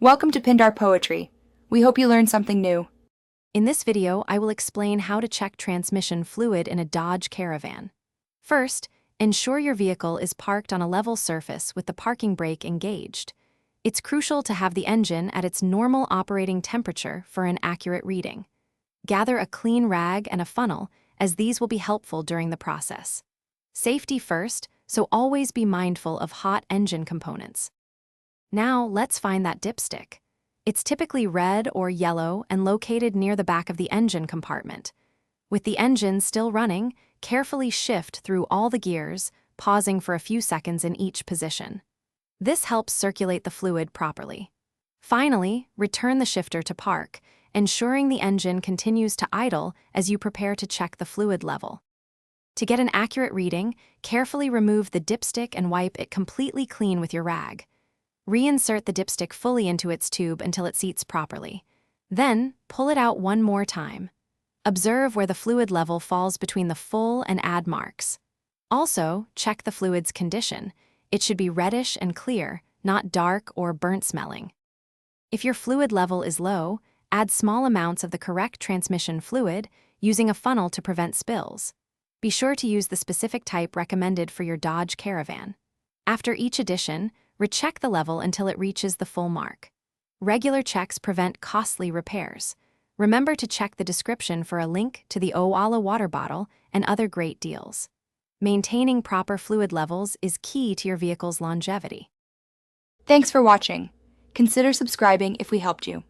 Welcome to Pindar Poetry. We hope you learned something new. In this video, I will explain how to check transmission fluid in a Dodge Caravan. First, ensure your vehicle is parked on a level surface with the parking brake engaged. It's crucial to have the engine at its normal operating temperature for an accurate reading. Gather a clean rag and a funnel, as these will be helpful during the process. Safety first, so always be mindful of hot engine components. Now, let's find that dipstick. It's typically red or yellow and located near the back of the engine compartment. With the engine still running, carefully shift through all the gears, pausing for a few seconds in each position. This helps circulate the fluid properly. Finally, return the shifter to park, ensuring the engine continues to idle as you prepare to check the fluid level. To get an accurate reading, carefully remove the dipstick and wipe it completely clean with your rag. Reinsert the dipstick fully into its tube until it seats properly. Then, pull it out one more time. Observe where the fluid level falls between the full and add marks. Also, check the fluid's condition. It should be reddish and clear, not dark or burnt-smelling. If your fluid level is low, add small amounts of the correct transmission fluid, using a funnel to prevent spills. Be sure to use the specific type recommended for your Dodge Caravan. After each addition, recheck the level until it reaches the full mark. Regular checks prevent costly repairs. Remember to check the description for a link to the Owala water bottle and other great deals. Maintaining proper fluid levels is key to your vehicle's longevity. Thanks for watching. Consider subscribing if we helped you.